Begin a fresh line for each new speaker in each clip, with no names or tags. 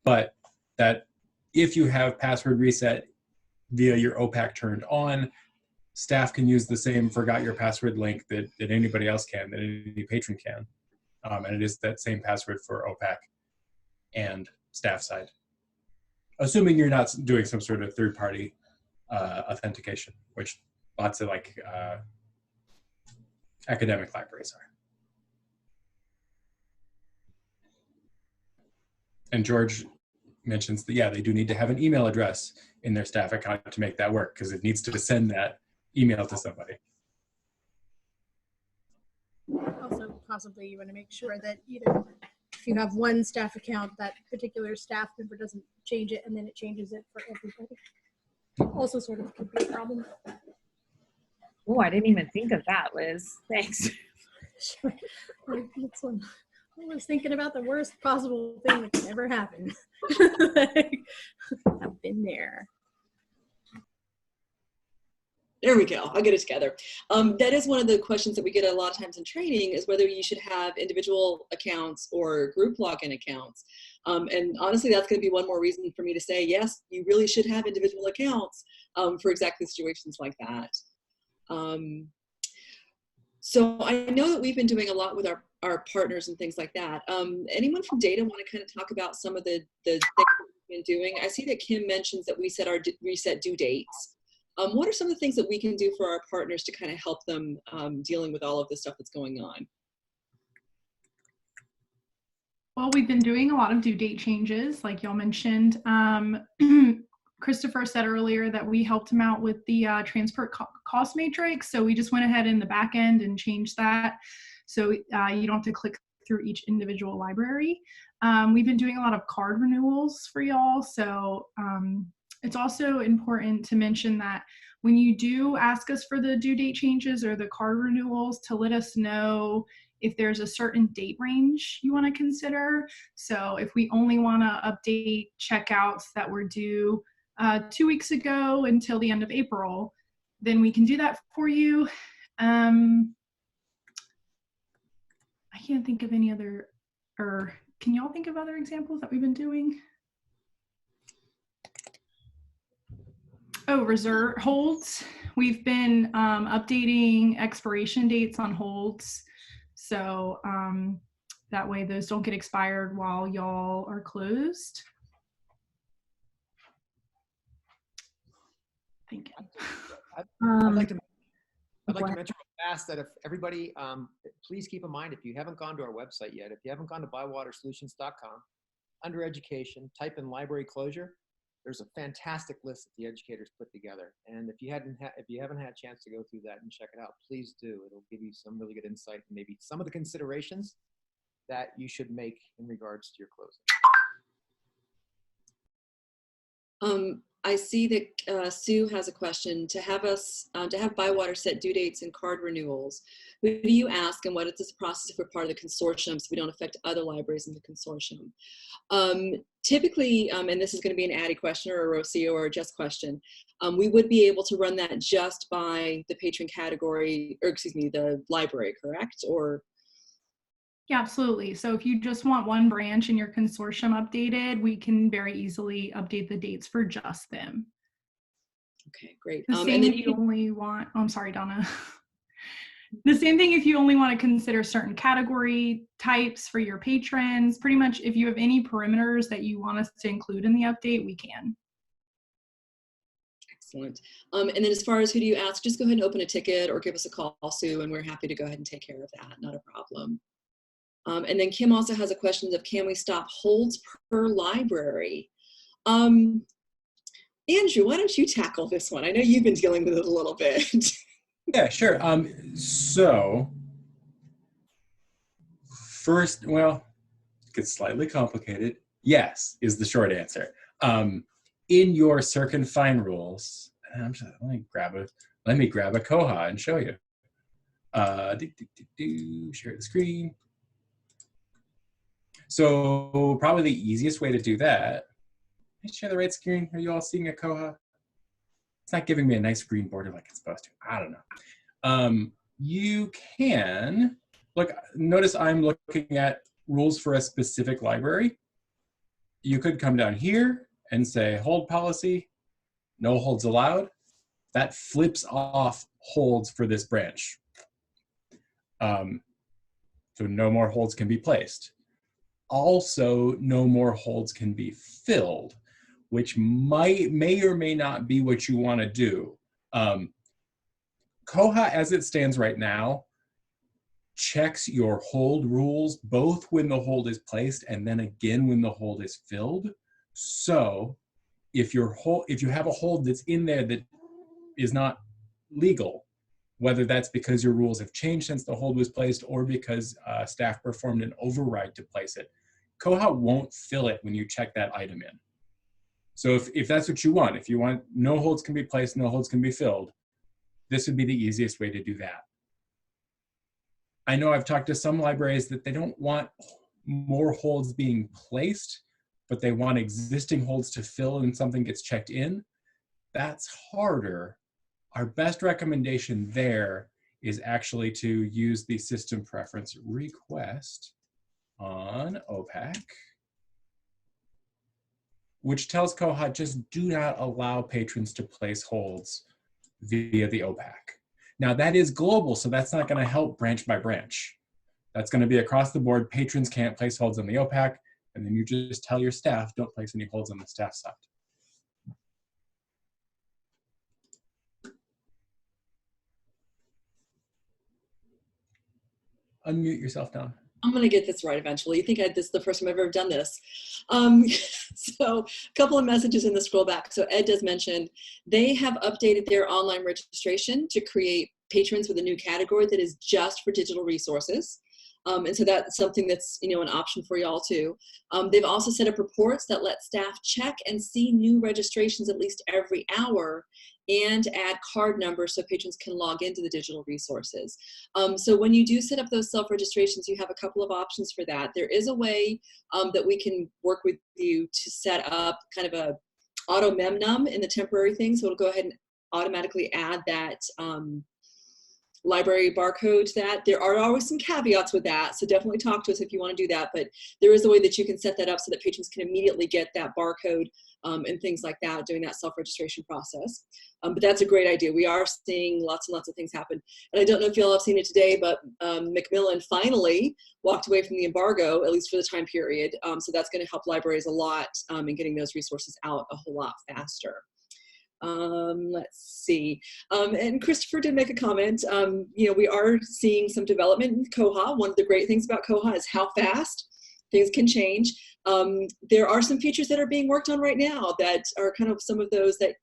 but that if you have password reset via your OPAC turned on, staff can use the same forgot your password link that anybody else can, that any patron can. And it is that same password for OPAC and staff side. Assuming you're not doing some sort of third-party authentication, which lots of like academic libraries are. And George mentions that, yeah, they do need to have an email address in their staff account to make that work, because it needs to send that email to somebody.
Also, possibly you want to make sure that if you have one staff account, that particular staff member doesn't change it and then it changes it for everybody. Also sort of could be a problem.
Oh, I didn't even think of that, Liz. Thanks.
Sure. I was thinking about the worst possible thing that could ever happen. I've been there.
There we go. I'll get it together. That is one of the questions that we get a lot of times in training, is whether you should have individual accounts or group login accounts. And honestly, that's going to be one more reason for me to say, yes, you really should have individual accounts for exactly situations like that. So I know that we've been doing a lot with our partners and things like that. Anyone from data want to kind of talk about some of the things that we've been doing? I see that Kim mentions that we set our reset due dates. What are some of the things that we can do for our partners to kind of help them dealing with all of the stuff that's going on?
Well, we've been doing a lot of due date changes, like y'all mentioned. Christopher said earlier that we helped him out with the transport cost matrix. So we just went ahead in the back end and changed that. So you don't have to click through each individual library. We've been doing a lot of card renewals for y'all. So it's also important to mention that when you do ask us for the due date changes or the card renewals, to let us know if there's a certain date range you want to consider. So if we only want to update checkouts that were due 2 weeks ago until the end of April, then we can do that for you. I can't think of any other, or can y'all think of other examples that we've been doing? Oh, reserve holds. We've been updating expiration dates on holds. So that way those don't get expired while y'all are closed. Thinking.
I'd like to mention real fast that if everybody, please keep in mind, if you haven't gone to our website yet, if you haven't gone to bywatersolutions.com, under education, type in library closure. There's a fantastic list that the educators put together. And if you haven't had a chance to go through that and check it out, please do. It'll give you some really good insight and maybe some of the considerations that you should make in regards to your closing.
I see that Sue has a question. To have Bywater set due dates and card renewals, who do you ask, and what is this process if we're part of the consortium so we don't affect other libraries in the consortium? Typically, and this is going to be an Addie question or a Rocio or a Jess question, we would be able to run that just by the patron category, or excuse me, the library, correct? Or
yeah, absolutely. So if you just want one branch in your consortium updated, we can very easily update the dates for just them.
Okay, great.
The same if you only want, oh, I'm sorry, Donna. The same thing if you only want to consider certain category types for your patrons. Pretty much if you have any perimeters that you want us to include in the update, we can.
Excellent. And then as far as who do you ask, just go ahead and open a ticket or give us a call, Sue, and we're happy to go ahead and take care of that. Not a problem. And then Kim also has a question of, can we stop holds per library? Andrew, why don't you tackle this one? I know you've been dealing with it a little bit.
Yeah, sure. So first, well, it gets slightly complicated. Yes, is the short answer. In your circ and fine rules, let me grab a Koha and show you. Share the screen. So probably the easiest way to do that, let me share the right screen. Are you all seeing a Koha? It's not giving me a nice green border like it's supposed to. I don't know. You can, look, notice I'm looking at rules for a specific library. you could come down here and say hold policy, no holds allowed. That flips off holds for this branch. So no more holds can be placed. Also, no more holds can be filled, which may or may not be what you want to do. Koha, as it stands right now, checks your hold rules both when the hold is placed and then again when the hold is filled. So if you have a hold that's in there that is not legal, whether that's because your rules have changed since the hold was placed or because staff performed an override to place it, Koha won't fill it when you check that item in. So if that's what you want, if you want no holds can be placed, no holds can be filled, this would be the easiest way to do that. I know I've talked to some libraries that they don't want more holds being placed, but they want existing holds to fill and something gets checked in. That's harder. Our best recommendation there is actually to use the system preference request on OPAC, which tells Koha just do not allow patrons to place holds via the OPAC. Now that is global, so that's not going to help branch by branch. That's going to be across the board. Patrons can't place holds on the OPAC, and then you just tell your staff, don't place any holds on the staff side. Unmute yourself, Don.
I'm going to get this right eventually. You think this is the first time I've ever done this. So a couple of messages in the scroll back. So Ed does mention they have updated their online registration to create patrons with a new category that is just for digital resources. And so that's something that's, an option for y'all too. They've also set up reports that let staff check and see new registrations at least every hour and add card numbers so patrons can log into the digital resources. So when you do set up those self-registrations, you have a couple of options for that. There is a way that we can work with you to set up kind of a auto memnum in the temporary thing. So it'll go ahead and automatically add that library barcode to that. There are always some caveats with that, so definitely talk to us if you want to do that, but there is a way that you can set that up so that patrons can immediately get that barcode and things like that during that self-registration process. But that's a great idea. We are seeing lots and lots of things happen. And I don't know if y'all have seen it today, but Macmillan finally walked away from the embargo, at least for the time period. So that's going to help libraries a lot in getting those resources out a whole lot faster. Let's see. And Christopher did make a comment. We are seeing some development in Koha. One of the great things about Koha is how fast things can change. There are some features that are being worked on right now that are kind of some of those that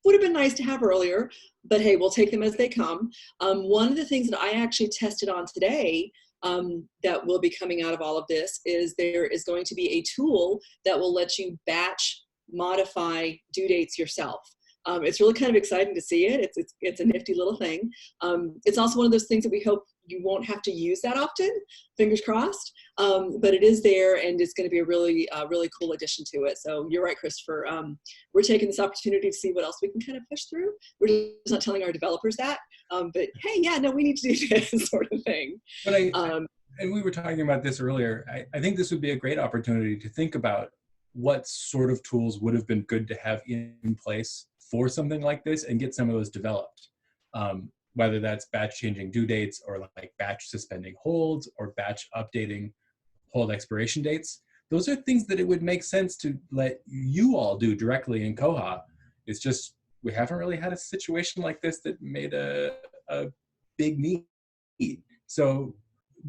would have been nice to have earlier, but hey, we'll take them as they come. One of the things that I actually tested on today that will be coming out of all of this is there is going to be a tool that will let you batch modify due dates yourself. It's really kind of exciting to see it. It's a nifty little thing. It's also one of those things that we hope you won't have to use that often, fingers crossed, but it is there and it's going to be a really cool addition to it. So you're right, Christopher. We're taking this opportunity to see what else we can kind of push through. We're just not telling our developers that, but hey, yeah, no, we need to do this sort of thing.
But and we were talking about this earlier. I think this would be a great opportunity to think about what sort of tools would have been good to have in place for something like this and get some of those developed. Whether that's batch changing due dates or like batch suspending holds or batch updating hold expiration dates. Those are things that it would make sense to let you all do directly in Koha. It's just, we haven't really had a situation like this that made a big need. So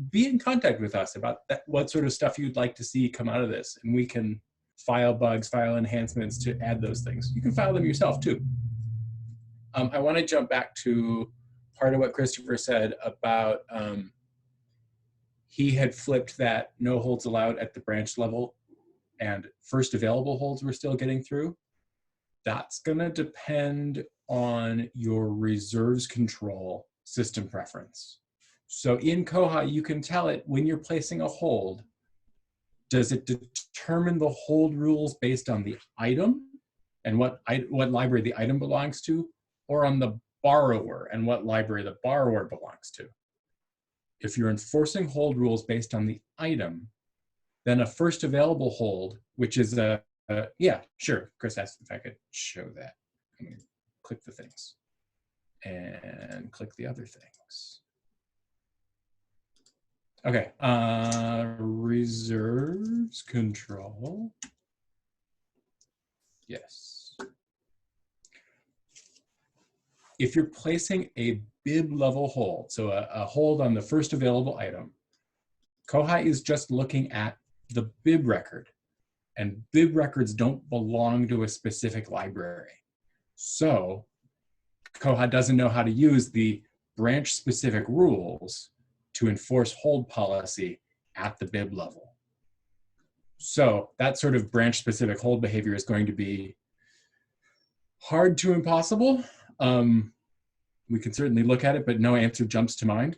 be in contact with us about that, what sort of stuff you'd like to see come out of this, and we can file bugs, file enhancements to add those things. You can file them yourself too. I want to jump back to part of what Christopher said about he had flipped that no holds allowed at the branch level and first available holds we're still getting through. That's going to depend on your reserves control system preference. So in Koha, you can tell it when you're placing a hold, does it determine the hold rules based on the item and what library the item belongs to, or on the borrower and what library the borrower belongs to? If you're enforcing hold rules based on the item, then a first available hold, which is yeah, sure. Chris asked if I could show that. I'm gonna click the things and click the other things. Okay, reserves control. Yes. If you're placing a bib level hold, so a hold on the first available item, Koha is just looking at the bib record, and bib records don't belong to a specific library. So Koha doesn't know how to use the branch specific rules to enforce hold policy at the bib level. So that sort of branch specific hold behavior is going to be hard to impossible. We can certainly look at it, but no answer jumps to mind.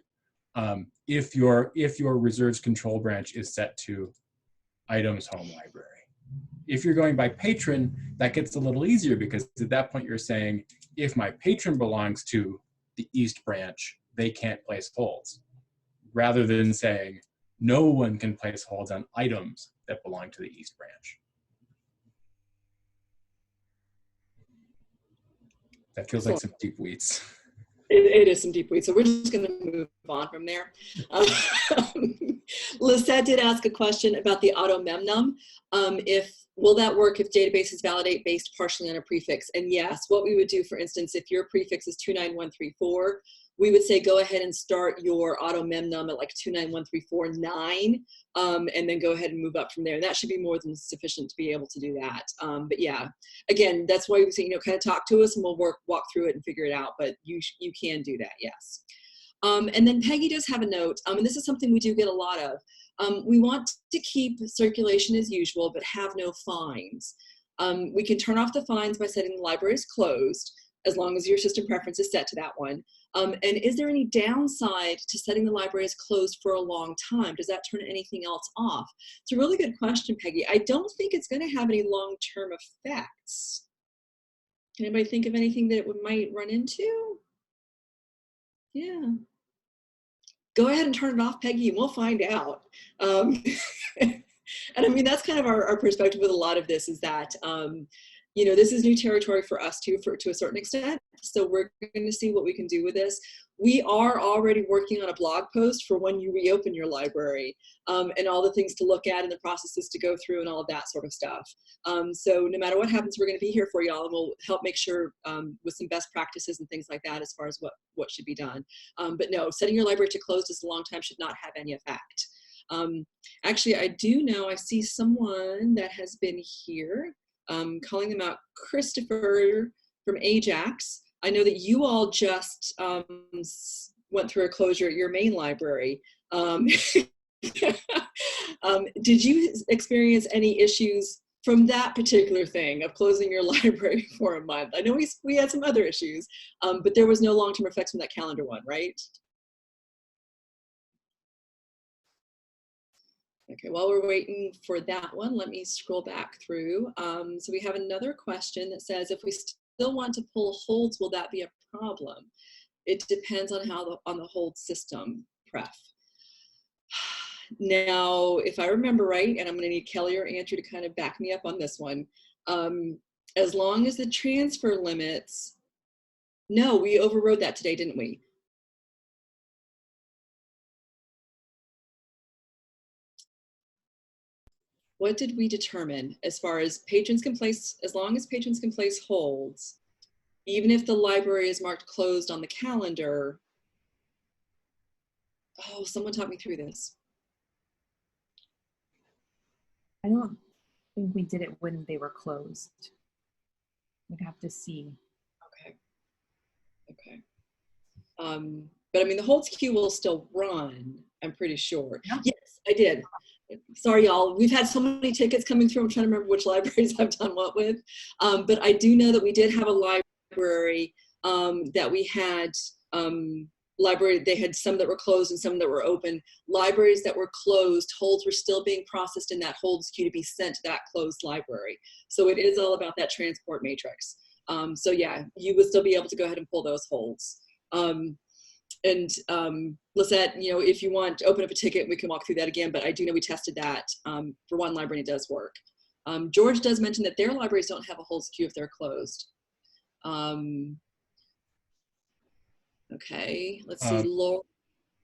If your reserves control branch is set to items home library. If you're going by patron, that gets a little easier because at that point you're saying, if my patron belongs to the East branch, they can't place holds. Rather than saying, no one can place holds on items that belong to the East branch. That feels like some deep weeds.
It is some deep weeds, so we're just going to move on from there. Lisette did ask a question about the auto memnum. Will that work if databases validate based partially on a prefix? And yes, what we would do, for instance, if your prefix is 29134, we would say go ahead and start your auto memnum at like 291349, and then go ahead and move up from there. And that should be more than sufficient to be able to do that. But yeah, again, that's why we say, kind of talk to us and we'll walk through it and figure it out. But you can do that, yes. And then Peggy does have a note, and this is something we do get a lot of. We want to keep circulation as usual, but have no fines. We can turn off the fines by setting the library as closed, as long as your system preference is set to that one. And is there any downside to setting the library as closed for a long time? Does that turn anything else off? It's a really good question, Peggy. I don't think it's going to have any long-term effects. Can anybody think of anything that it might run into? Yeah. Go ahead and turn it off, Peggy, and we'll find out. And I mean, that's kind of our perspective with a lot of this is that, this is new territory for us too, to a certain extent. So we're going to see what we can do with this. We are already working on a blog post for when you reopen your library, and all the things to look at and the processes to go through and all of that sort of stuff. So no matter what happens, we're going to be here for y'all, and we'll help make sure with some best practices and things like that as far as what should be done. But no, setting your library to closed is a long time should not have any effect. Actually, I do know, I see someone that has been here, calling them out, Christopher from Ajax. I know that you all just went through a closure at your main library. Did you experience any issues from that particular thing of closing your library for a month? I know we had some other issues, but there was no long-term effects from that calendar one, right? Okay, while we're waiting for that one, let me scroll back through. So we have another question that says, if we still want to pull holds, will that be a problem? It depends on on the hold system pref. Now, if I remember right, and I'm going to need Kelly or Andrew to kind of back me up on this one, as long as the transfer limits, no, we overrode that today, didn't we? What did we determine as far as patrons can place, as long as patrons can place holds, even if the library is marked closed on the calendar? Oh, someone talk me through this.
I don't think we did it when they were closed. We'd have to see.
Okay. But I mean, the holds queue will still run, I'm pretty sure. Yeah. Yes, I did. Sorry, y'all. We've had so many tickets coming through. I'm trying to remember which libraries I've done what with. But I do know that we did have a library that we had they had some that were closed and some that were open. Libraries that were closed, holds were still being processed in that holds queue to be sent to that closed library. So it is all about that transport matrix. So yeah, you would still be able to go ahead and pull those holds. Lisette, you know, if you want to open up a ticket, we can walk through that again, but I do know we tested that for one library, and it does work. George does mention that their libraries don't have a holds queue if they're closed. Okay, let's see, Laura.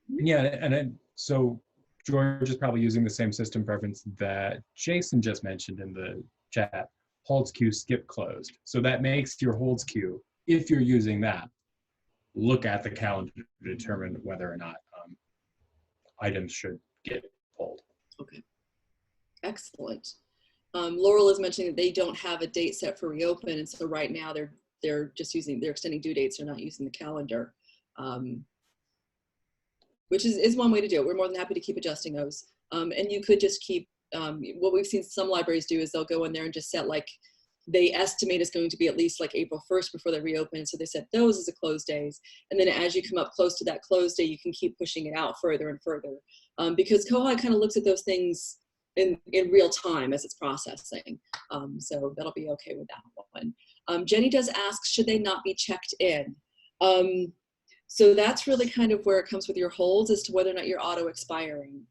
Yeah, so George is probably using the same system preference that Jason just mentioned in the chat. Holds queue, skip closed. So that makes your holds queue, if you're using that, look at the calendar to determine whether or not items should get pulled.
Okay, excellent. Laurel is mentioning that they don't have a date set for reopen, and so right now they're extending due dates. They're not using the calendar, which is one way to do it. We're more than happy to keep adjusting those. And you could just keep, what we've seen some libraries do is they'll go in there and just set, like, they estimate it's going to be at least like April 1st before they reopen. So they set those as the close days. And then as you come up close to that close day, you can keep pushing it out further and further. Because Koha kind of looks at those things in real time as it's processing. So that'll be okay with that one. Jenny does ask, should they not be checked in? So that's really kind of where it comes with your holds as to whether or not you're auto expiring.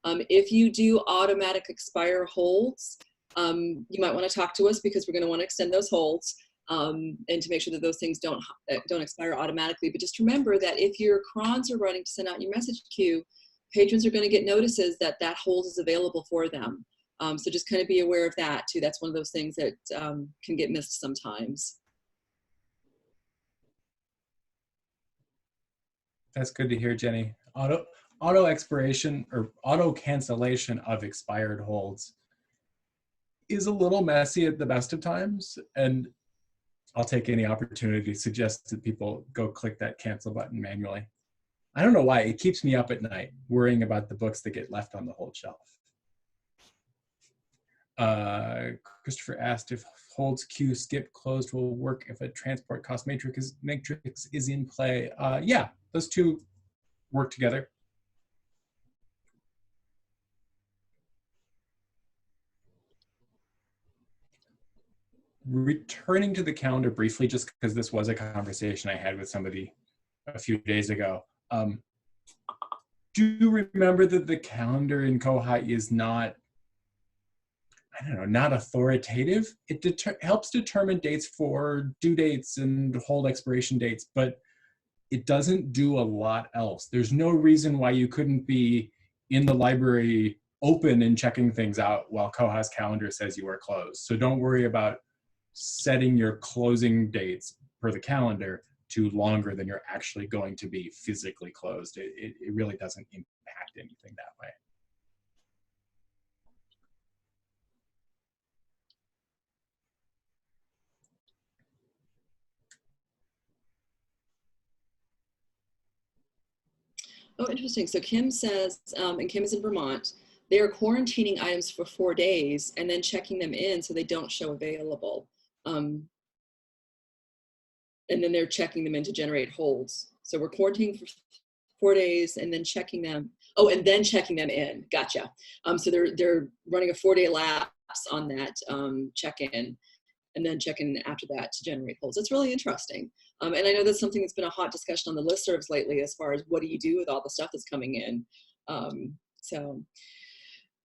If you do automatic expire holds, you might want to talk to us because we're going to want to extend those holds and to make sure that those things don't expire automatically. But just remember that if your crons are running to send out your message queue, patrons are going to get notices that that hold is available for them. So just kind of be aware of that too. That's one of those things that can get missed sometimes.
That's good to hear, Jenny. Auto expiration or auto cancellation of expired holds is a little messy at the best of times, and I'll take any opportunity to suggest that people go click that cancel button manually. I don't know why, it keeps me up at night worrying about the books that get left on the hold shelf. Christopher asked if holds queue skip closed will work if a transport cost matrix is in play. Yeah, those two work together. Returning to the calendar briefly, just because this was a conversation I had with somebody a few days ago. Do remember that the calendar in Koha is not, I don't know, not authoritative. It helps determine dates for due dates and hold expiration dates, but it doesn't do a lot else. There's no reason why you couldn't be in the library open and checking things out while Koha's calendar says you are closed. So don't worry about setting your closing dates per the calendar to longer than you're actually going to be physically closed. It really doesn't impact anything that way.
Oh, interesting. So Kim says, and Kim is in Vermont, they are quarantining items for 4 days and then checking them in so they don't show available. And then they're checking them in to generate holds. So we're quarantining for 4 days and then checking them. Oh, and then checking them in. Gotcha. So they're running a 4-day lapse on that check-in and then checking after that to generate holds. That's really interesting. And I know that's something that's been a hot discussion on the listservs lately as far as what do you do with all the stuff that's coming in. So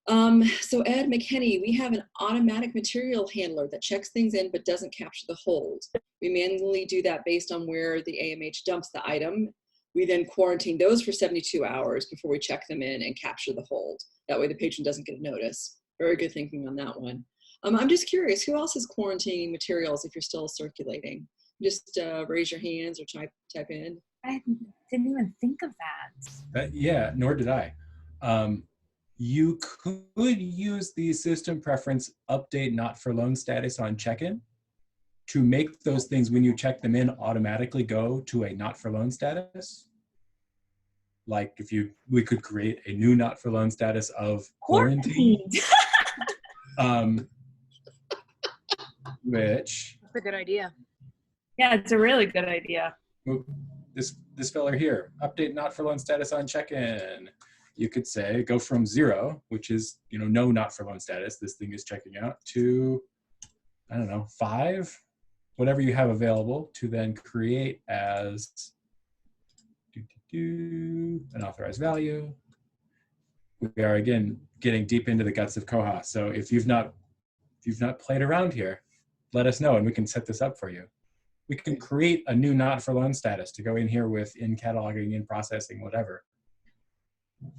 Ed McKinney, we have an automatic material handler that checks things in but doesn't capture the hold. We manually do that based on where the AMH dumps the item. We then quarantine those for 72 hours before we check them in and capture the hold. That way the patron doesn't get a notice. Very good thinking on that one. I'm just curious, who else is quarantining materials if you're still circulating? Just raise your hands or type in.
I didn't even think of that.
Yeah, nor did I. You could use the system preference update not for loan status on check-in to make those things when you check them in automatically go to a not for loan status. Like if we could create a new not for loan status of quarantine. Which
That's a good idea.
Yeah, it's a really good idea.
This fella here, update not for loan status on check-in. You could say go from 0, which is, no not for loan status, this thing is checking out, to, I don't know, 5, whatever you have available, to then create as An authorized value. We are again getting deep into the guts of Koha. So if you've not played around here, let us know and we can set this up for you. We can create a new not for loan status to go in here with in cataloging, in processing, whatever.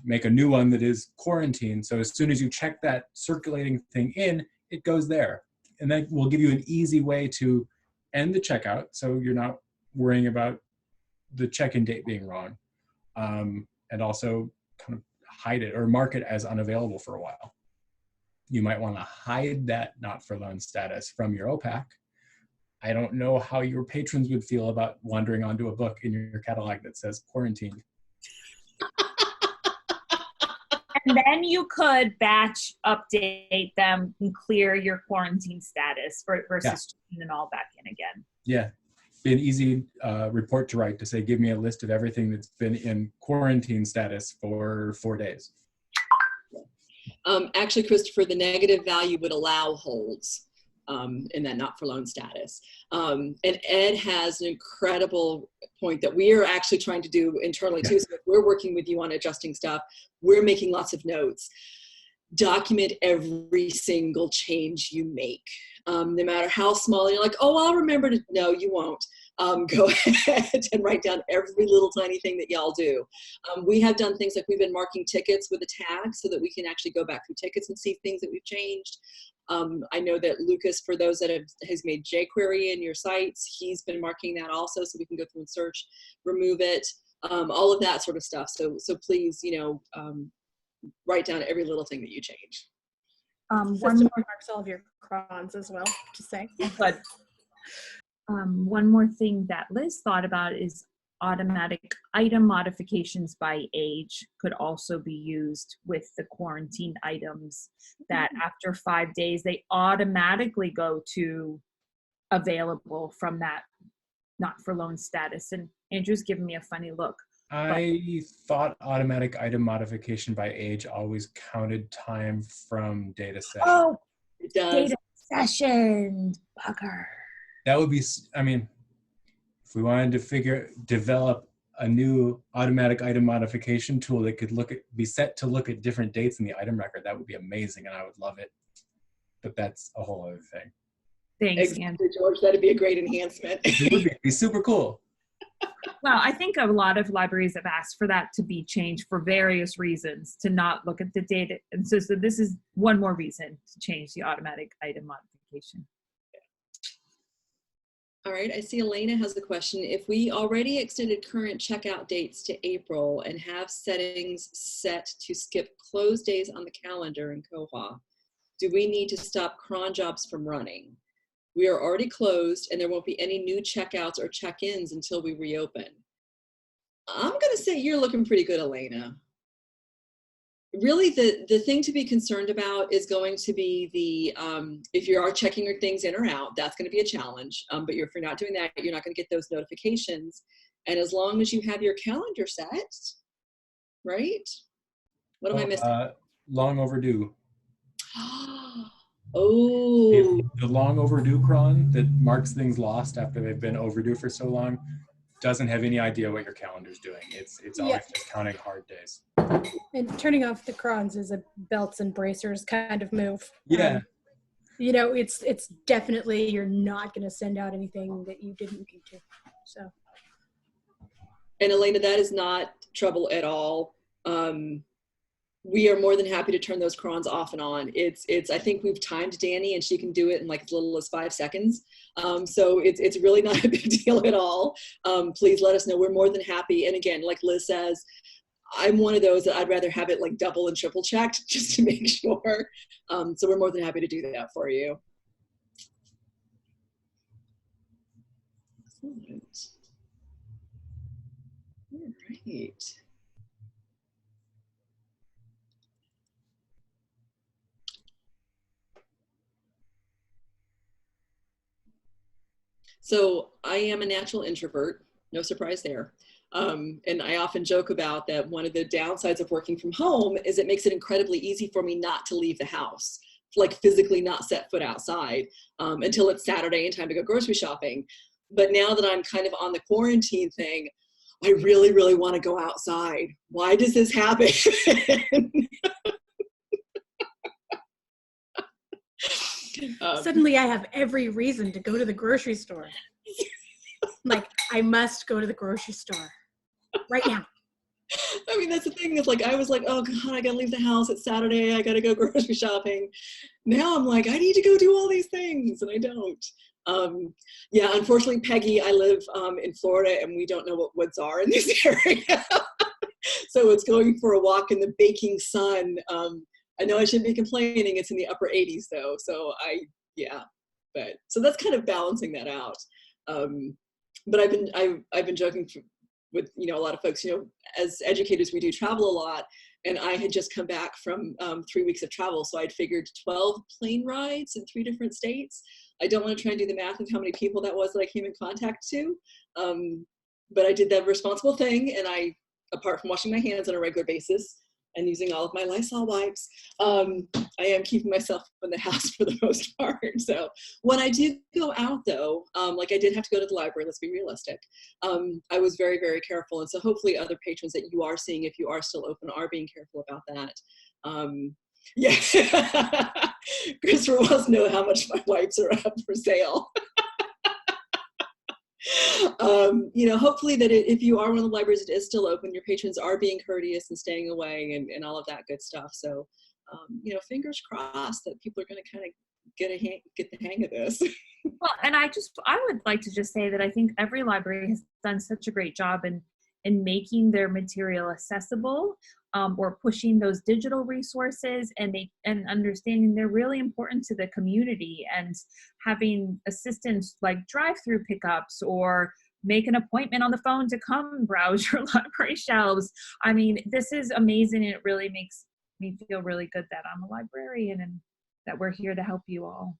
Make a new one that is quarantined. So as soon as you check that circulating thing in, it goes there. And that will give you an easy way to end the checkout. So you're not worrying about the check-in date being wrong. And also kind of hide it or mark it as unavailable for a while. You might want to hide that not for loan status from your OPAC. I don't know how your patrons would feel about wandering onto a book in your catalog that says quarantined.
And then you could batch update them and clear your quarantine status versus checking it all back in again.
Yeah, be an easy report to write to say, give me a list of everything that's been in quarantine status for 4 days.
Actually, Christopher, the negative value would allow holds in that not for loan status. And Ed has an incredible point that we are actually trying to do internally too. So if we're working with you on adjusting stuff, we're making lots of notes. Document every single change you make. No matter how small, you're like, oh, I'll remember to, no, you won't. Go ahead and write down every little tiny thing that y'all do. We have done things like we've been marking tickets with a tag so that we can actually go back through tickets and see things that we've changed. I know that Lucas, for those that has made jQuery in your sites, he's been marking that also so we can go through and search, remove it, all of that sort of stuff. So please, write down every little thing that you change.
One more marks all of your crons as well, to say.
But one more thing that Liz thought about is automatic item modifications by age could also be used with the quarantined items, that after 5 days, they automatically go to available from that not for loan status. And Andrew's giving me a funny look.
I thought automatic item modification by age always counted time from data session.
Oh,
It does.
data session, bugger.
That would be, I mean, if we wanted to develop a new automatic item modification tool that could be set to look at different dates in the item record, that would be amazing and I would love it. But that's a whole other thing.
Thanks,
Exactly,
Andrew.
George. That'd be a great enhancement.
It would be super cool.
Well, I think a lot of libraries have asked for that to be changed for various reasons, to not look at the data. And so this is one more reason to change the automatic item modification.
All right, I see Elena has a question. If we already extended current checkout dates to April and have settings set to skip close days on the calendar in Koha, do we need to stop cron jobs from running? We are already closed and there won't be any new checkouts or check-ins until we reopen. I'm gonna say you're looking pretty good, Elena. Really, the thing to be concerned about is going to be the, if you are checking your things in or out, that's gonna be a challenge. But if you're not doing that, you're not gonna get those notifications. And as long as you have your calendar set, right? What am I missing?
Long overdue.
Oh.
The long overdue cron that marks things lost after they've been overdue for so long doesn't have any idea what your calendar's doing. It's always just counting hard days.
And turning off the crons is a belts and bracers kind of move.
Yeah.
It's definitely, you're not going to send out anything that you didn't need to. So.
And Elena, that is not trouble at all. We are more than happy to turn those crons off and on. I think we've timed Danny and she can do it in like as little as 5 seconds. So it's really not a big deal at all. Please let us know. We're more than happy. And again, like Liz says, I'm one of those that I'd rather have it like double and triple checked just to make sure. So we're more than happy to do that for you. Excellent. All right. So I am a natural introvert, no surprise there. And I often joke about that one of the downsides of working from home is it makes it incredibly easy for me not to leave the house, like physically not set foot outside until it's Saturday and time to go grocery shopping. But now that I'm kind of on the quarantine thing, I really, really want to go outside. Why does this happen?
Suddenly I have every reason to go to the grocery store. Like, I must go to the grocery store right now.
I mean, that's the thing. It's like, I was like, oh God, I gotta leave the house. It's Saturday. I gotta go grocery shopping. Now I'm like, I need to go do all these things, and I don't. Yeah, unfortunately, Peggy, I live in Florida, and we don't know what woods are in this area. So it's going for a walk in the baking sun. I know I shouldn't be complaining. It's in the upper 80s though. So so that's kind of balancing that out. But I've been joking with, a lot of folks, as educators, we do travel a lot, and I had just come back from 3 weeks of travel. So I'd figured 12 plane rides in 3 different states. I don't want to try and do the math of how many people that was that I came in contact to. But I did the responsible thing. And apart from washing my hands on a regular basis and using all of my Lysol wipes, I am keeping myself in the house for the most part. So when I did go out though, like I did have to go to the library, let's be realistic. I was very, very careful. And so hopefully other patrons that you are seeing, if you are still open, are being careful about that. Yeah. Christopher wants to know how much my wipes are up for sale. Hopefully that if you are one of the libraries that is still open, your patrons are being courteous and staying away and all of that good stuff. So, fingers crossed that people are going to kind of get the hang of this.
Well, and I would like to just say that I think every library has done such a great job in making their material accessible, or pushing those digital resources and understanding they're really important to the community, and having assistance like drive-through pickups or make an appointment on the phone to come browse your library shelves. I mean, this is amazing, and it really makes me feel really good that I'm a librarian and that we're here to help you all.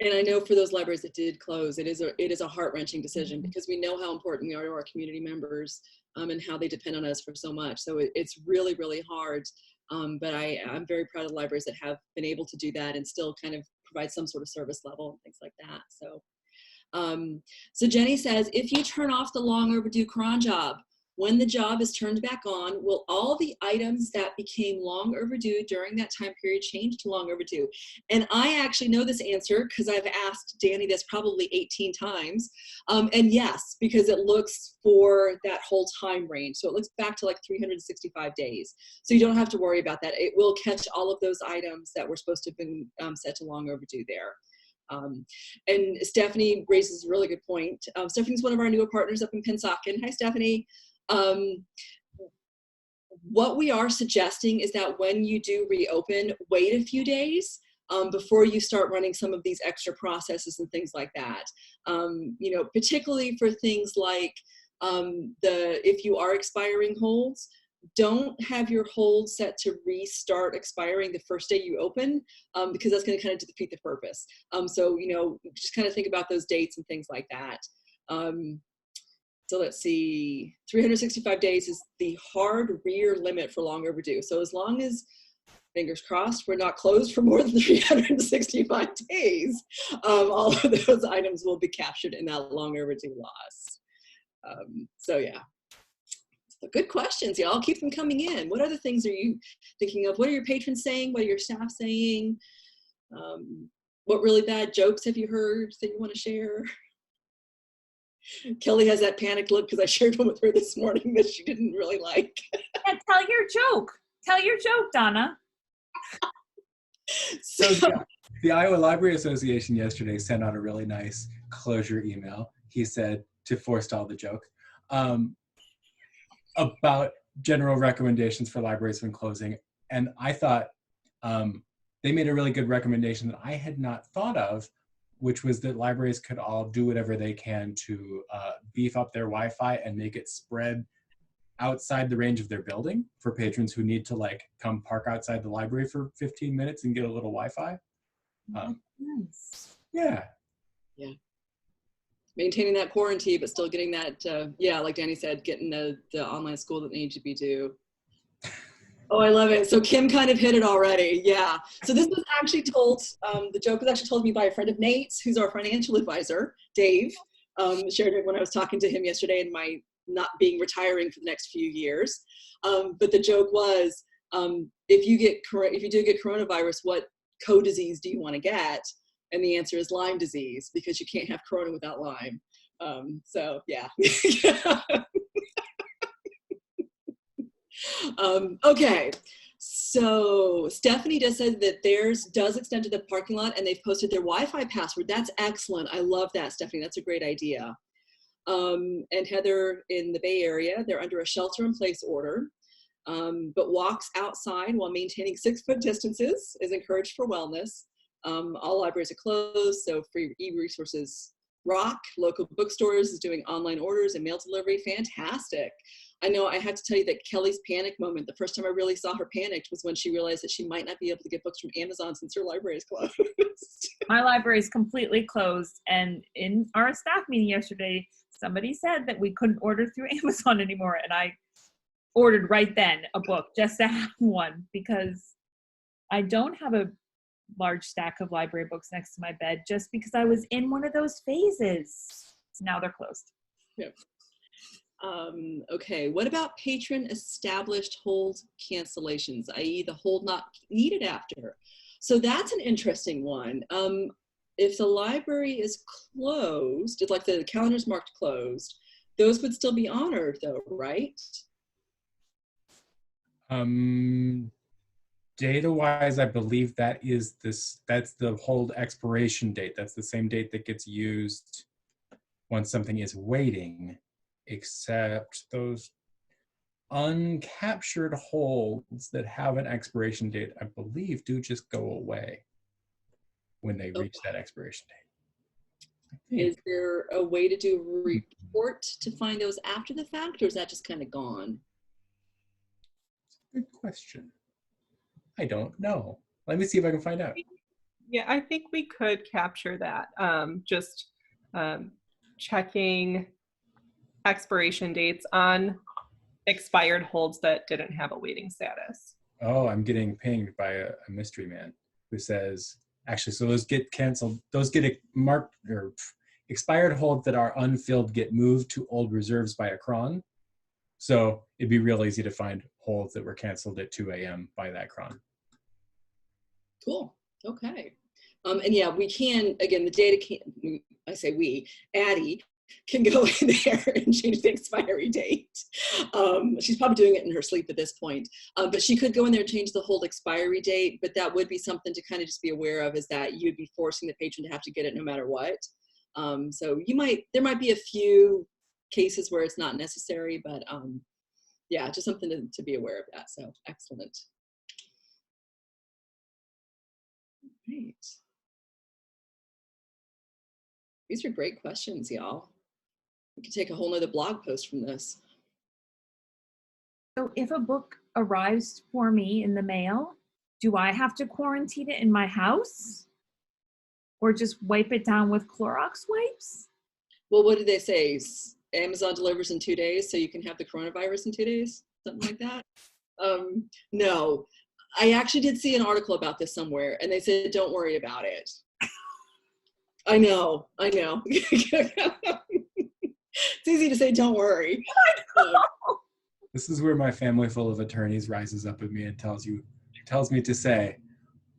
And I know for those libraries that did close, it is a heart-wrenching decision, because we know how important we are to our community members, and how they depend on us for so much. So it's really, really hard. But I'm very proud of the libraries that have been able to do that and still kind of provide some sort of service level and things like that. So Jenny says, if you turn off the long overdue cron job, when the job is turned back on, will all the items that became long overdue during that time period change to long overdue? And I actually know this answer because I've asked Danny this probably 18 times. And yes, because it looks for that whole time range. So it looks back to like 365 days. So you don't have to worry about that. It will catch all of those items that were supposed to have been set to long overdue there. And Stephanie raises a really good point. Stephanie's one of our newer partners up in Pensacola. Hi, Stephanie. What we are suggesting is that when you do reopen, wait a few days before you start running some of these extra processes and things like that. Particularly for things like if you are expiring holds, don't have your hold set to restart expiring the first day you open, because that's going to kind of defeat the purpose. So just kind of think about those dates and things like that. So let's see, 365 days is the hard rear limit for long overdue. So as long as, fingers crossed, we're not closed for more than 365 days, all of those items will be captured in that long overdue loss. So yeah, so good questions, y'all. Keep them coming in. What other things are you thinking of? What are your patrons saying? What are your staff saying? What really bad jokes have you heard that you want to share? Kelly has that panicked look because I shared one with her this morning that she didn't really like.
Yeah, tell your joke. Tell your joke, Donna.
So the Iowa Library Association yesterday sent out a really nice closure email. He said, to forestall the joke, about general recommendations for libraries when closing. And I thought they made a really good recommendation that I had not thought of, which was that libraries could all do whatever they can to beef up their Wi-Fi and make it spread outside the range of their building for patrons who need to come park outside the library for 15 minutes and get a little Wi-Fi.
Nice.
Yeah.
Yeah. Maintaining that quarantine, but still getting that, like Danny said, getting the online school that they need to be due. Oh, I love it. So Kim kind of hit it already. Yeah. So this was actually told, the joke was actually told me by a friend of Nate's, who's our financial advisor, Dave. shared it when I was talking to him yesterday in my not being retiring for the next few years. But the joke was, if you do get coronavirus, what co-disease do you want to get? And the answer is Lyme disease, because you can't have corona without Lyme. So yeah. Okay. So Stephanie just said that theirs does extend to the parking lot, and they've posted their Wi-Fi password. That's excellent. I love that, Stephanie. That's a great idea. And Heather in the Bay Area, they're under a shelter-in-place order, but walks outside while maintaining 6-foot distances is encouraged for wellness. All libraries are closed, so free e-resources rock. Local bookstores is doing online orders and mail delivery. Fantastic. I know I have to tell you that Kelly's panic moment, the first time I really saw her panicked was when she realized that she might not be able to get books from Amazon since her library is closed.
My library is completely closed. And in our staff meeting yesterday, somebody said that we couldn't order through Amazon anymore. And I ordered right then a book just to have one, because I don't have a large stack of library books next to my bed, just because I was in one of those phases. Now they're closed.
Yep. Okay, what about patron established hold cancellations, i.e. the hold not needed after? So that's an interesting one. If the library is closed, it's like the calendar's marked closed, those would still be honored though, right?
Data-wise, I believe that's the hold expiration date. That's the same date that gets used once something is waiting, except those uncaptured holds that have an expiration date, I believe, do just go away when they reach that expiration date.
Is there a way to do a report to find those after the fact, or is that just kind of gone?
Good question. I don't know. Let me see if I can find out.
Yeah, I think we could capture that. Just checking expiration dates on expired holds that didn't have a waiting status.
Oh, I'm getting pinged by a mystery man who says, actually, so those get canceled. Those get marked, or expired holds that are unfilled get moved to old reserves by a cron. So it'd be real easy to find holds that were canceled at 2 a.m. by that cron.
Cool. Okay. And yeah, we can, again, the data can, I say we, Addie can go in there and change the expiry date. She's probably doing it in her sleep at this point, but she could go in there and change the hold expiry date, but that would be something to kind of just be aware of, is that you'd be forcing the patron to have to get it no matter what. So there might be a few cases where it's not necessary, but yeah, just something to be aware of that. So excellent. Great. These are great questions, y'all. We could take a whole nother blog post from this.
So if a book arrives for me in the mail, do I have to quarantine it in my house? Or just wipe it down with Clorox wipes?
Well, what did they say? Amazon delivers in 2 days, so you can have the coronavirus in 2 days? Something like that? No. I actually did see an article about this somewhere, and they said, don't worry about it. I know. It's easy to say, don't worry.
This is where my family full of attorneys rises up at me and tells me to say,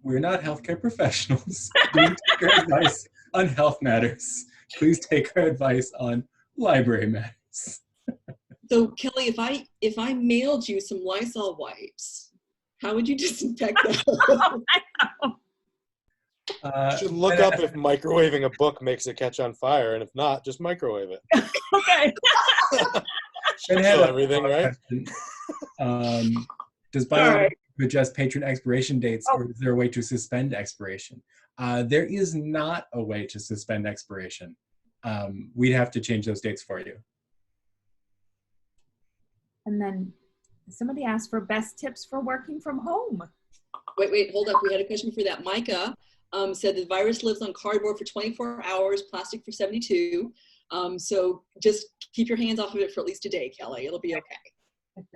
we're not healthcare professionals. Please take our advice on health matters. Please take our advice on library matters.
So Kelly, if I mailed you some Lysol wipes, how would you disinfect them?
You should look up if microwaving a book makes it catch on fire, and if not, just microwave it.
Okay.
Should have
everything, right?
Does BioWare adjust patron expiration dates, or is there a way to suspend expiration? There is not a way to suspend expiration. We'd have to change those dates for you.
And then somebody asked for best tips for working from home.
Wait, hold up. We had a question for that. Micah said the virus lives on cardboard for 24 hours, plastic for 72. So just keep your hands off of it for at least a day, Kelly. It'll be okay.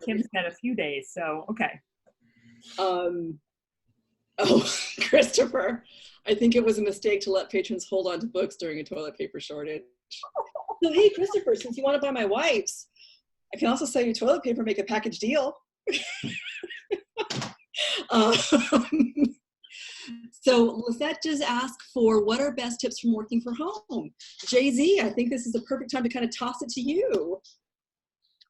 Kim said a few days, so okay.
Oh, Christopher, I think it was a mistake to let patrons hold on to books during a toilet paper shortage. So, hey, Christopher, since you want to buy my wipes, I can also sell you toilet paper, make a package deal. um, so Lisette just asked for what are best tips from working from home? Jay-Z, I think this is the perfect time to kind of toss it to you.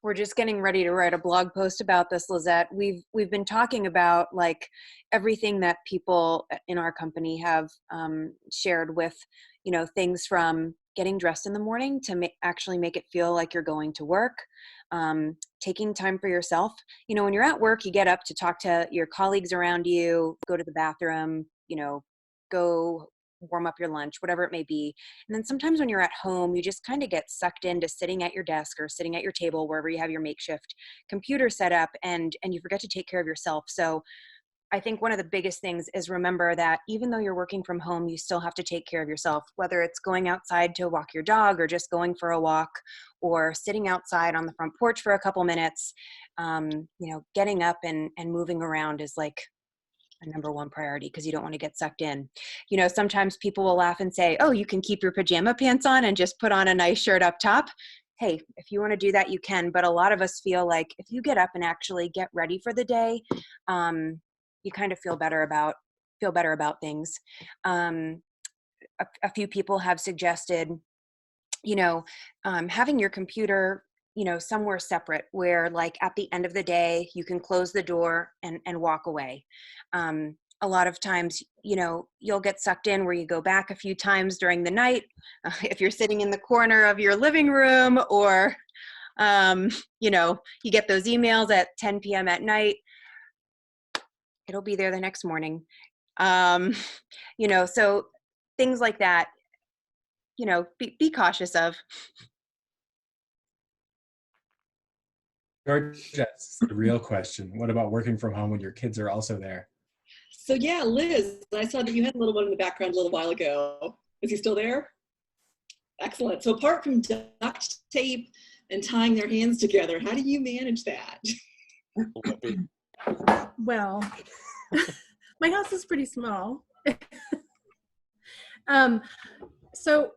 We're just getting ready to write a blog post about this, Lizette. We've been talking about like everything that people in our company have shared with, things from getting dressed in the morning to actually make it feel like you're going to work, taking time for yourself. When you're at work, you get up to talk to your colleagues around you, go to the bathroom, go warm up your lunch, whatever it may be. And then sometimes when you're at home, you just kind of get sucked into sitting at your desk or sitting at your table, wherever you have your makeshift computer set up, and you forget to take care of yourself. So I think one of the biggest things is remember that even though you're working from home, you still have to take care of yourself, whether it's going outside to walk your dog or just going for a walk or sitting outside on the front porch for a couple minutes. Getting up and moving around is like a number one priority because you don't want to get sucked in. Sometimes people will laugh and say, oh, you can keep your pajama pants on and just put on a nice shirt up top. Hey, if you want to do that, you can. But a lot of us feel like if you get up and actually get ready for the day, you kind of feel better about things. A few people have suggested, having your computer, somewhere separate where like at the end of the day, you can close the door and walk away. A lot of times, you'll get sucked in where you go back a few times during the night. If you're sitting in the corner of your living room or, you get those emails at 10 p.m. at night, it'll be there the next morning. So things like that, be cautious of.
George, that's the real question. What about working from home when your kids are also there?
So yeah, Liz, I saw that you had a little one in the background a little while ago. Is he still there? Excellent. So apart from duct tape and tying their hands together, how do you manage that?
Well, my house is pretty small. So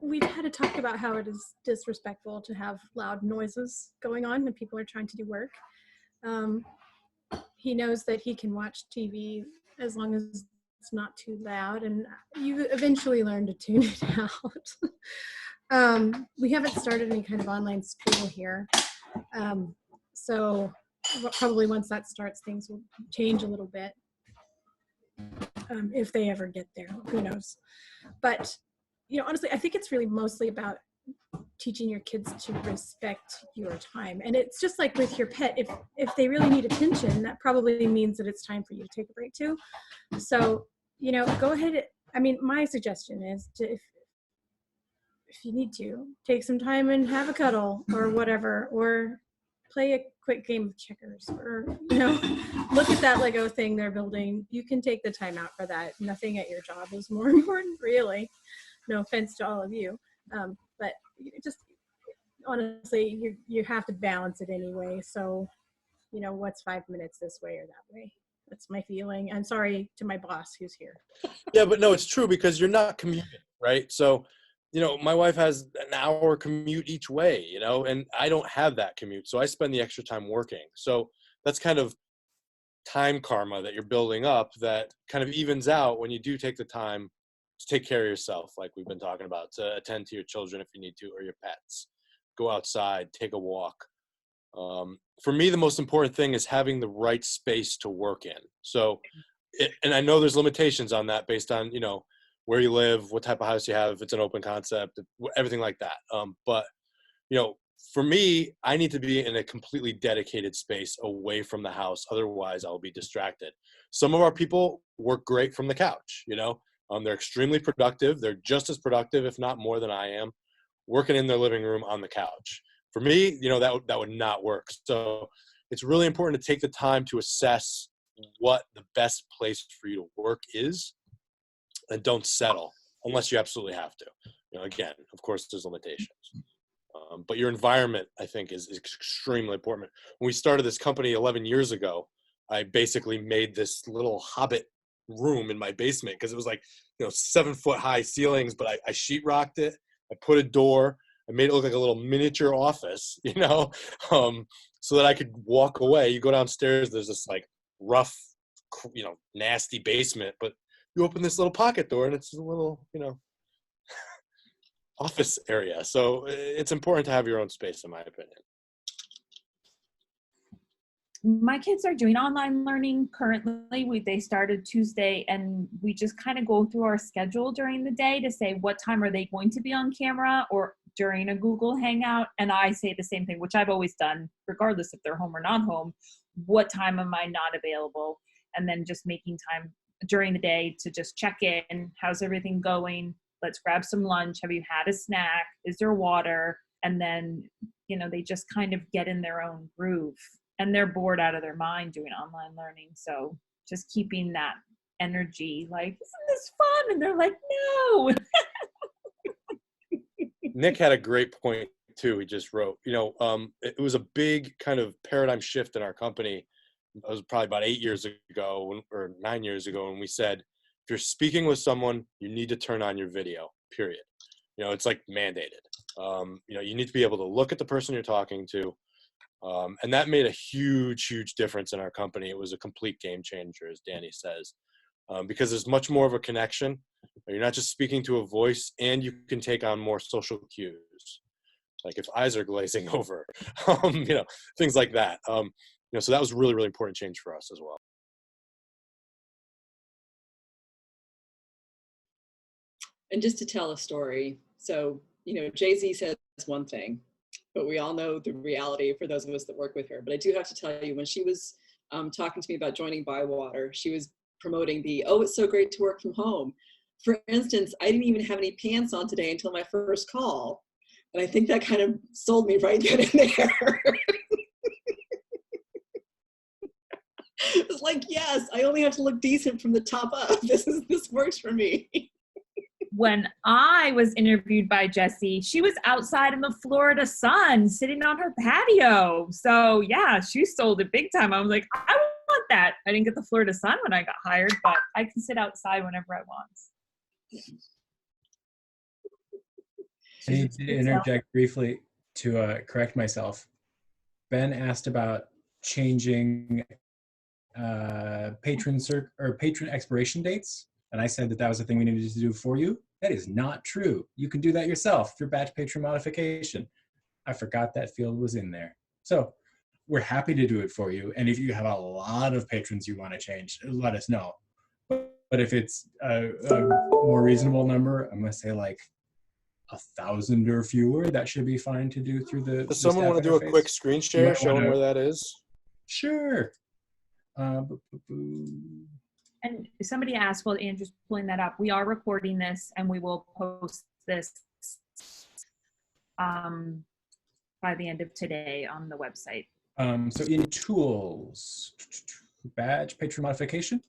we've had to talk about how it is disrespectful to have loud noises going on when people are trying to do work. He knows that he can watch TV as long as it's not too loud, and you eventually learn to tune it out. We haven't started any kind of online school here. So probably once that starts, things will change a little bit. If they ever get there, who knows? But, honestly, I think it's really mostly about teaching your kids to respect your time. And it's just like with your pet, if they really need attention, that probably means that it's time for you to take a break too. So, go ahead. I mean, my suggestion is if you need to, take some time and have a cuddle or whatever, or play a quick game of checkers, or, look at that Lego thing they're building. You can take the time out for that. Nothing at your job is more important, really. No offense to all of you. But just honestly, you have to balance it anyway. So, what's 5 minutes this way or that way? That's my feeling. I'm sorry to my boss who's here.
Yeah, but no, it's true because you're not commuting, right? So, my wife has an hour commute each way, and I don't have that commute. So I spend the extra time working. So that's kind of time karma that you're building up that kind of evens out when you do take the time to take care of yourself, like we've been talking about, to attend to your children if you need to, or your pets. Go outside, take a walk. For me, the most important thing is having the right space to work in. So, and I know there's limitations on that based on, where you live, what type of house you have, if it's an open concept, everything like that. But, for me, I need to be in a completely dedicated space away from the house. Otherwise, I'll be distracted. Some of our people work great from the couch, they're extremely productive. They're just as productive, if not more than I am, working in their living room on the couch. For me, that would not work. So it's really important to take the time to assess what the best place for you to work is, and don't settle unless you absolutely have to. Again, of course, there's limitations. But your environment, I think, is extremely important. When we started this company 11 years ago, I basically made this little hobbit room in my basement because it was like, 7-foot high ceilings, but I sheetrocked it. I put a door. I made it look like a little miniature office, you know, so that I could walk away. You go downstairs, there's this like rough, you know, nasty basement, but you open this little pocket door and it's a little, you know, office area. So it's important to have your own space, in my opinion.
My kids are doing online learning currently. They started Tuesday, and we just kind of go through our schedule during the day to say what time are they going to be on camera or during a Google Hangout. And I say the same thing, which I've always done, regardless if they're home or not home. What time am I not available? And then just making time during the day to just check in. How's everything going? Let's grab some lunch. Have you had a snack? Is there water? And then, you know, they just kind of get in their own groove. And they're bored out of their mind doing online learning. So just keeping that energy, like, isn't this fun? And they're like, no.
Nick had a great point too. He just wrote, you know, it was a big kind of paradigm shift in our company. It was probably about 8 years ago or 9 years ago when we said, if you're speaking with someone, you need to turn on your video, period. You know, it's like mandated. You know, you need to be able to look at the person you're talking to. And that made a huge, huge difference in our company. It was a complete game changer, as Danny says, because there's much more of a connection. You're not just speaking to a voice, and you can take on more social cues, like if eyes are glazing over, you know, things like that. You know, so that was really, really important change for us as well.
And just to tell a story, so, you know, Jay-Z says one thing, but we all know the reality for those of us that work with her. But I do have to tell you, when she was talking to me about joining Bywater, she was promoting the, oh, it's so great to work from home. For instance, I didn't even have any pants on today until my first call. And I think that kind of sold me right then and there. It was like, yes, I only have to look decent from the top up. This works for me.
When I was interviewed by Jessie, she was outside in the Florida sun, sitting on her patio. So yeah, she sold it big time. I was like, I want that. I didn't get the Florida sun when I got hired, but I can sit outside whenever I want.
I need to interject briefly to correct myself. Ben asked about changing patron expiration dates, and I said that was the thing we needed to do for you. That is not true. You can do that yourself through batch patron modification. I forgot that field was in there. So we're happy to do it for you. And if you have a lot of patrons you want to change, let us know. But if it's a more reasonable number, I'm going to say like 1,000 or fewer, that should be fine to do through the
Does someone want to do a quick screen share showing where that is?
Sure.
And somebody asked, well, Andrew's pulling that up. We are recording this, and we will post this by the end of today on the website.
So in tools, badge patron modification,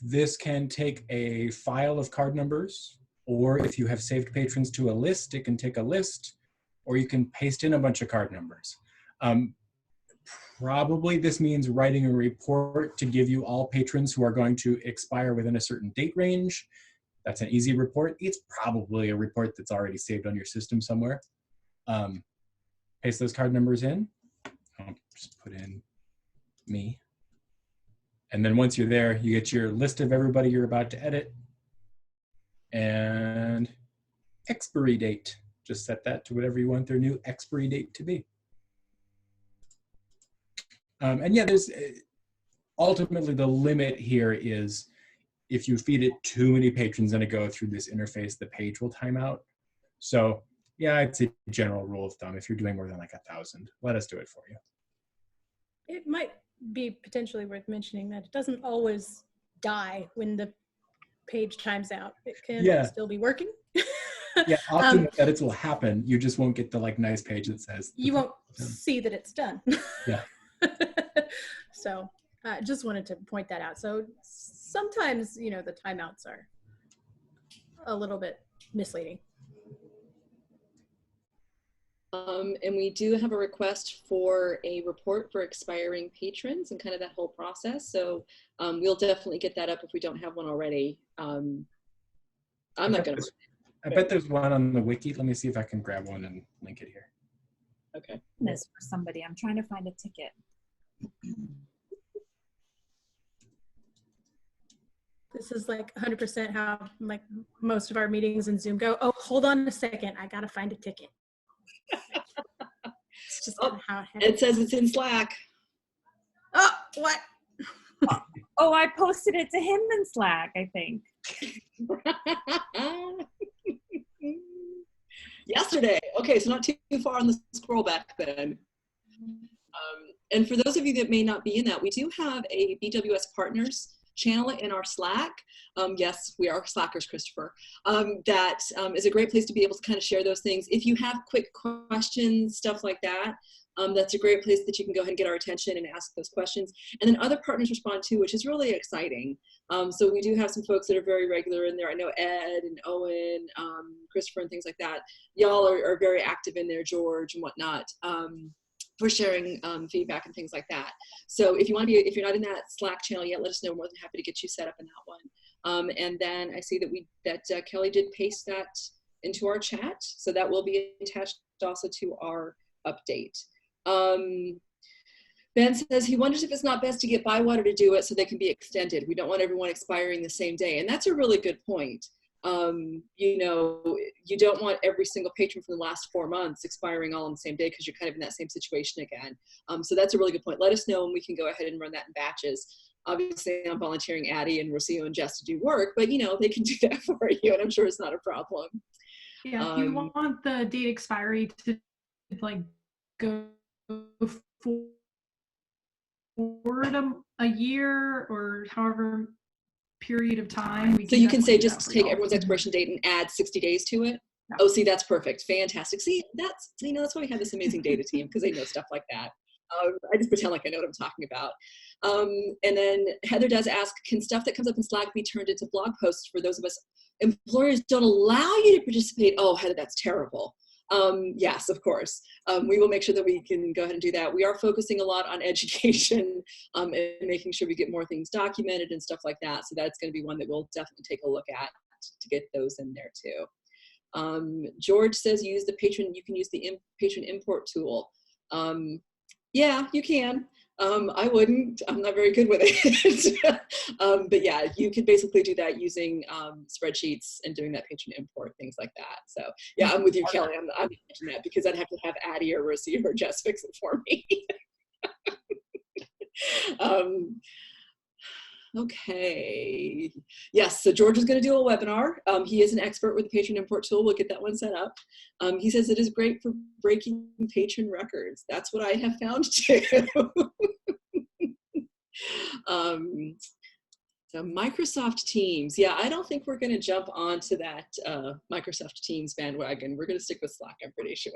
this can take a file of card numbers, or if you have saved patrons to a list, it can take a list, or you can paste in a bunch of card numbers. Probably this means writing a report to give you all patrons who are going to expire within a certain date range. That's an easy report. It's probably a report that's already saved on your system somewhere. Paste those card numbers in. I'll just put in me. And then once you're there, you get your list of everybody you're about to edit. And expiry date. Just set that to whatever you want their new expiry date to be. And yeah, there's ultimately the limit here is if you feed it too many patrons and it go through this interface, the page will time out. So yeah, it's a general rule of thumb. If you're doing more than like 1,000, let us do it for you.
It might be potentially worth mentioning that it doesn't always die when the page times out. It can still be working.
Yeah, often the edits will happen. You just won't get the like nice page that says.
You won't see that it's done.
Yeah.
So just wanted to point that out. So sometimes, you know, the timeouts are a little bit misleading.
And we do have a request for a report for expiring patrons and kind of that whole process. So we'll definitely get that up if we don't have one already. I'm not going to.
I bet there's one on the wiki. Let me see if I can grab one and link it here.
Okay.
This for somebody. I'm trying to find a ticket.
This is like 100% how like most of our meetings in Zoom go. Oh, hold on a second. I got to find a ticket. It's just
Oh,
how it
it says it's in Slack.
Oh, what?
Oh, I posted it to him in Slack, I think.
Yesterday. Okay, so not too far on the scroll back then. And for those of you that may not be in that, we do have a BWS Partners channel in our Slack. Yes, we are Slackers, Christopher. That is a great place to be able to kind of share those things. If you have quick questions, stuff like that, that's a great place that you can go ahead and get our attention and ask those questions. And then other partners respond too, which is really exciting. So we do have some folks that are very regular in there. I know Ed and Owen, Christopher and things like that. Y'all are very active in there, George and whatnot. For sharing feedback and things like that. So if you want to be, if you're not in that Slack channel yet, let us know. We're more than happy to get you set up in that one. And then I see that Kelly did paste that into our chat. So that will be attached also to our update. Ben says he wonders if it's not best to get Bywater to do it so they can be extended. We don't want everyone expiring the same day. And that's a really good point. You know, you don't want every single patron from the last 4 months expiring all on the same day because you're kind of in that same situation again. So that's a really good point. Let us know and we can go ahead and run that in batches. Obviously, I'm volunteering Addie and Rocio and Jess to do work, but you know, they can do that for you and I'm sure it's not a problem.
Yeah, if you want the date expiry to like go forward a year or however period of time.
So you can say just take everyone's expiration date and add 60 days to it. Yeah. Oh, see, that's perfect. Fantastic. See, that's, you know, that's why we have this amazing data team because they know stuff like that. I just pretend like I know what I'm talking about. And then Heather does ask, can stuff that comes up in Slack be turned into blog posts for those of us employers don't allow you to participate? Oh, Heather, that's terrible. Yes, of course. We will make sure that we can go ahead and do that. We are focusing a lot on education and making sure we get more things documented and stuff like that. So that's going to be one that we'll definitely take a look at to get those in there too. George says use the Patron. You can use the Patron import tool. Yeah, you can. I wouldn't. I'm not very good with it. But yeah, you can basically do that using spreadsheets and doing that Patron import, things like that. So yeah, I'm with you, Kelly. I'm mentioning that because I'd have to have Addie or Rosie or Jess fix it for me. Okay. Yes, so George is going to do a webinar. He is an expert with the Patron import tool. We'll get that one set up. He says it is great for breaking patron records. That's what I have found too. So Microsoft Teams. Yeah, I don't think we're going to jump onto that Microsoft Teams bandwagon. We're going to stick with Slack, I'm pretty sure.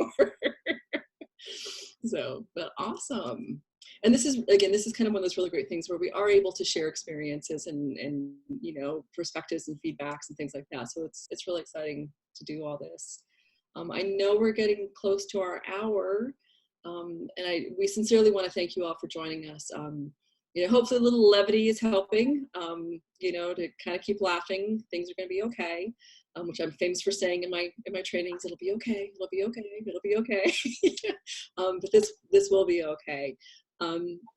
So, but awesome. And this is, again, this is kind of one of those really great things where we are able to share experiences and you know, perspectives and feedbacks and things like that. So it's really exciting to do all this. I know we're getting close to our hour, and we sincerely want to thank you all for joining us. You know, hopefully a little levity is helping, you know, to kind of keep laughing. Things are going to be okay, which I'm famous for saying in my trainings. It'll be okay. It'll be okay. It'll be okay. But this will be okay.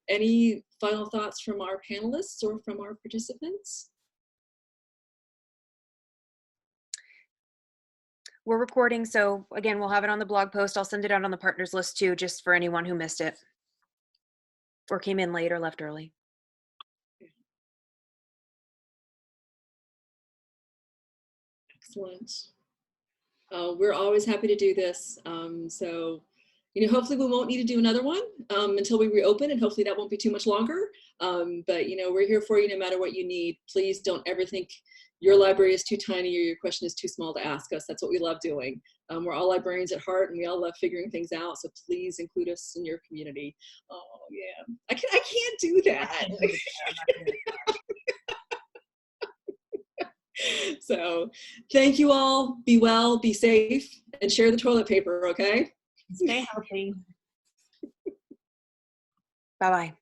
Any final thoughts from our panelists or from our participants?
We're recording, so again, we'll have it on the blog post. I'll send it out on the partners list too, just for anyone who missed it or came in late or left early.
Excellent. We're always happy to do this. So, you know, hopefully we won't need to do another one until we reopen, and hopefully that won't be too much longer. But, you know, we're here for you no matter what you need. Please don't ever think your library is too tiny or your question is too small to ask us. That's what we love doing. We're all librarians at heart and we all love figuring things out. So please include us in your community. Oh yeah, I can't do that. So thank you all. Be well, be safe, and share the toilet paper, okay?
Stay healthy.
Bye-bye.